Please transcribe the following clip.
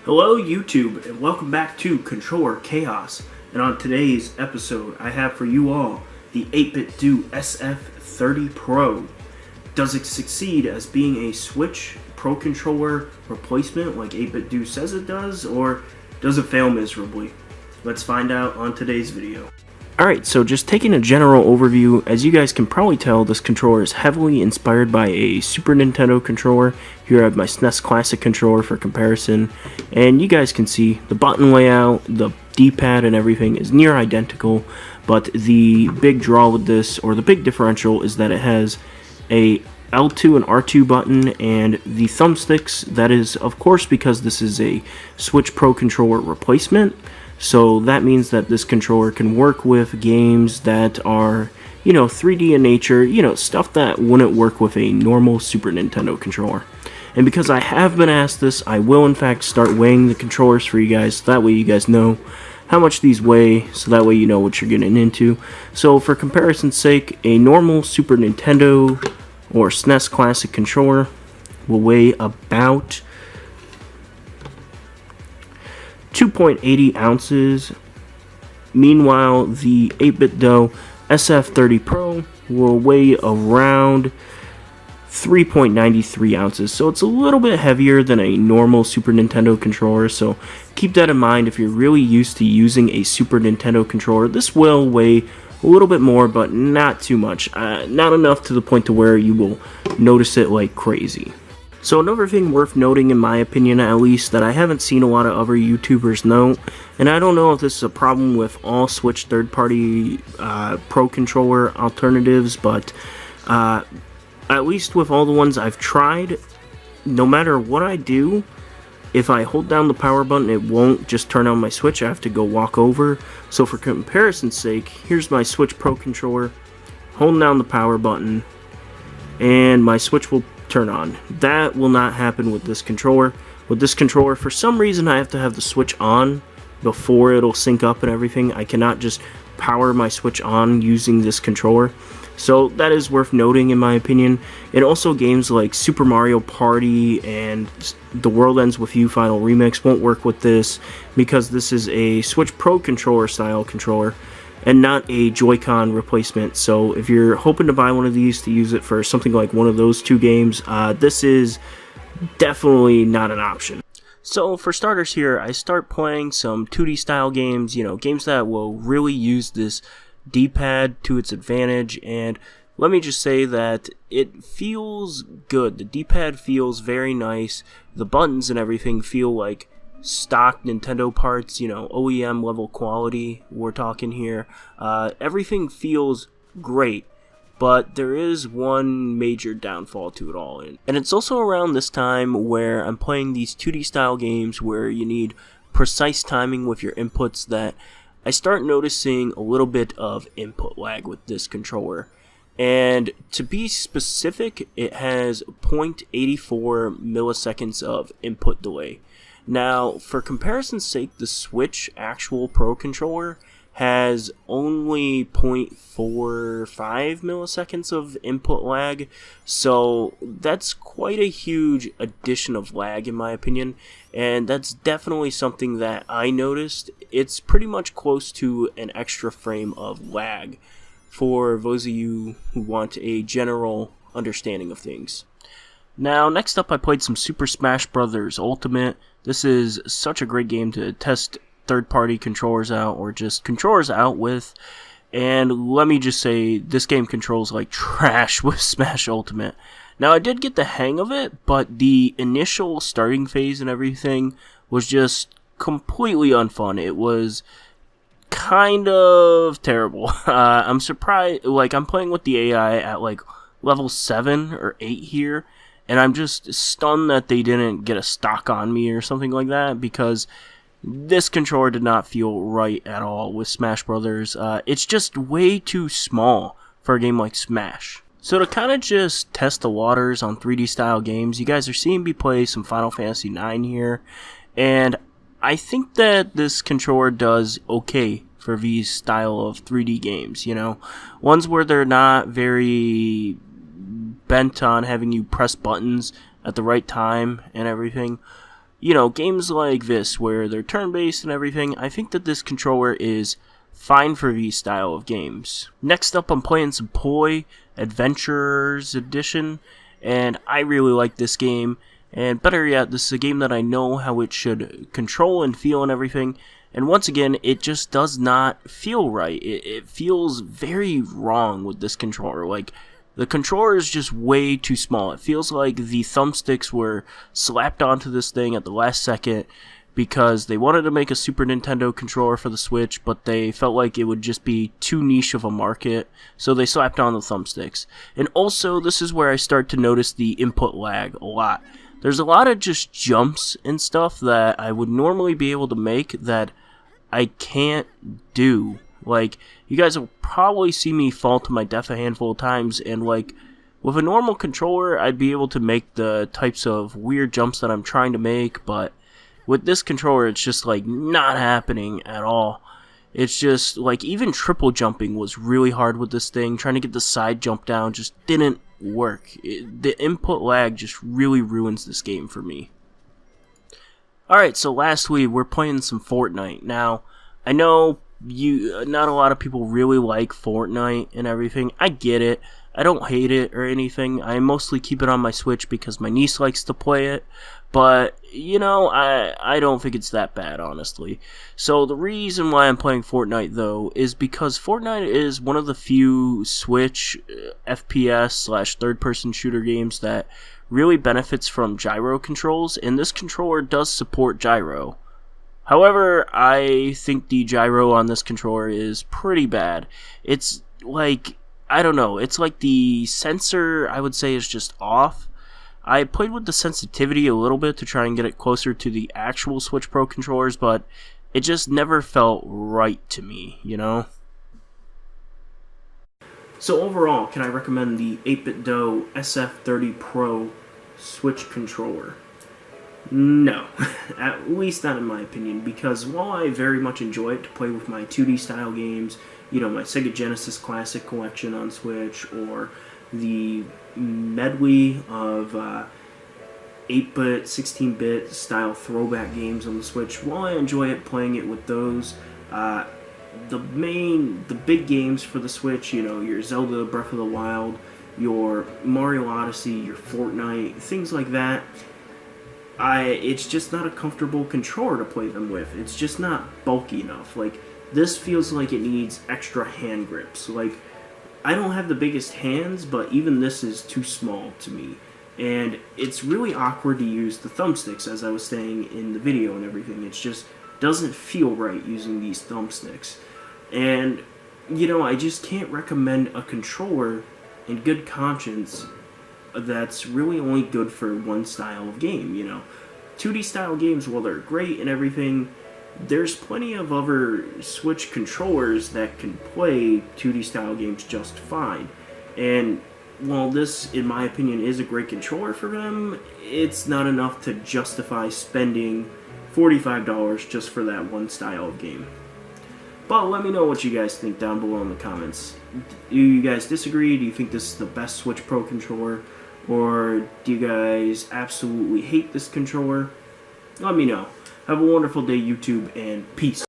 Hello YouTube and welcome back to Controller Chaos, and on today's episode I have for you all the 8Bitdo SF30 Pro. Does it succeed as being a Switch Pro Controller replacement like 8Bitdo says it does, or does it fail miserably? Let's find out on today's video. Alright, so just taking a general overview, as you guys can probably tell, this controller is heavily inspired by a Super Nintendo controller. Here I have my SNES Classic controller for comparison, and you guys can see the button layout, the D-pad and everything is near identical, but the big draw with this, or the big differential, is that it has a L2 and R2 button and the thumbsticks. That is, of course, because this is a Switch Pro controller replacement. So that means that this controller can work with games that are, 3D in nature, stuff that wouldn't work with a normal Super Nintendo controller. And because I have been asked this, I will in fact start weighing the controllers for you guys, so that way you guys know how much these weigh, so that way you know what you're getting into. So for comparison's sake, a normal Super Nintendo or SNES Classic controller will weigh about 2.80 ounces. Meanwhile, the 8Bitdo SF30 Pro will weigh around 3.93 ounces. So it's a little bit heavier than a normal Super Nintendo controller. So keep that in mind if you're really used to using a Super Nintendo controller. This will weigh a little bit more, but not too much. Not enough to the point to where you will notice it like crazy. So another thing worth noting, in my opinion at least, that I haven't seen a lot of other YouTubers note, and I don't know if this is a problem with all Switch third-party Pro controller alternatives, but at least with all the ones I've tried, no matter what I do, if I hold down the power button, it won't just turn on my Switch. I have to go walk over. So for comparison's sake, here's my Switch Pro controller, holding down the power button, and my Switch will turn on. That will not happen with this controller. With this controller, for some reason, I have to have the Switch on before it'll sync up and everything. I cannot just power my Switch on using this controller. So that is worth noting in my opinion. And also games like Super Mario Party and The World Ends With You Final Remix won't work with this because this is a Switch Pro controller style controller and not a Joy-Con replacement. So if you're hoping to buy one of these to use it for something like one of those two games, this is definitely not an option. So for starters here, I start playing some 2D style games, games that will really use this D-pad to its advantage, and let me just say that it feels good. The D-pad feels very nice. The buttons and everything feel like stock Nintendo parts, OEM level quality we're talking here. Everything feels great, but there is one major downfall to it all. And it's also around this time where I'm playing these 2D style games where you need precise timing with your inputs that I start noticing a little bit of input lag with this controller. And to be specific, it has 0.84 milliseconds of input delay. Now, for comparison's sake, the Switch actual Pro controller has only 0.45 milliseconds of input lag, so that's quite a huge addition of lag in my opinion, and that's definitely something that I noticed. It's pretty much close to an extra frame of lag for those of you who want a general understanding of things. Now, next up I played some Super Smash Bros. Ultimate. This is such a great game to test third-party controllers out, or just controllers out with, and let me just say, this game controls like trash with Smash Ultimate. Now, I did get the hang of it, but the initial starting phase and everything was just completely unfun. It was kind of terrible. I'm surprised, I'm playing with the AI at level 7 or 8 here, and I'm just stunned that they didn't get a stock on me or something like that, because this controller did not feel right at all with Smash Brothers. It's just way too small for a game like Smash. So to kind of just test the waters on 3D style games, you guys are seeing me play some Final Fantasy IX here, and I think that this controller does okay for these style of 3D games, ones where they're not very bent on having you press buttons at the right time and everything. you know, games like this where they're turn-based and everything, I think that this controller is fine for these style of games. Next up, I'm playing some Poi Adventurers Edition, and I really like this game. And better yet, this is a game that I know how it should control and feel and everything. And once again, it just does not feel right. It feels very wrong with this controller. Like, the controller is just way too small. It feels like the thumbsticks were slapped onto this thing at the last second because they wanted to make a Super Nintendo controller for the Switch, but they felt like it would just be too niche of a market, so they slapped on the thumbsticks. And also, this is where I start to notice the input lag a lot. There's a lot of just jumps and stuff that I would normally be able to make that I can't do. Like, you guys will probably see me fall to my death a handful of times, and like, with a normal controller, I'd be able to make the types of weird jumps that I'm trying to make, but with this controller, it's just like not happening at all. It's just like, even triple jumping was really hard with this thing. Trying to get the side jump down just didn't work. The input lag just really ruins this game for me. Alright, so lastly, we're playing some Fortnite. Now, I know not a lot of people really like Fortnite and everything. I get it. I don't hate it or anything. I mostly keep it on my Switch because my niece likes to play it. But, you know, I don't think it's that bad, honestly. So the reason why I'm playing Fortnite, though, is because Fortnite is one of the few Switch FPS / third-person shooter games that really benefits from gyro controls, and this controller does support gyro. However, I think the gyro on this controller is pretty bad. It's like, I don't know, it's like the sensor, I would say, is just off. I played with the sensitivity a little bit to try and get it closer to the actual Switch Pro controllers, but it just never felt right to me, you know? So overall, can I recommend the 8Bitdo SF30 Pro Switch controller? No, at least not in my opinion, because while I very much enjoy it to play with my 2D style games, you know, my Sega Genesis Classic Collection on Switch, or the medley of 8-bit, 16-bit style throwback games on the Switch, while I enjoy it playing it with those, the big games for the Switch, you know, your Zelda Breath of the Wild, your Mario Odyssey, your Fortnite, things like that, it's just not a comfortable controller to play them with. It's just not bulky enough. Like, this feels like it needs extra hand grips. Like, I don't have the biggest hands, but even this is too small to me. And it's really awkward to use the thumbsticks, as I was saying in the video and everything. It just doesn't feel right using these thumbsticks. And, you know, I just can't recommend a controller in good conscience that's really only good for one style of game, you know. 2D style games, while they're great and everything, there's plenty of other Switch controllers that can play 2D style games just fine. And while this, in my opinion, is a great controller for them, it's not enough to justify spending $45 just for that one style of game. But let me know what you guys think down below in the comments. Do you guys disagree? Do you think this is the best Switch Pro controller? Or do you guys absolutely hate this controller? Let me know. Have a wonderful day, YouTube, and peace.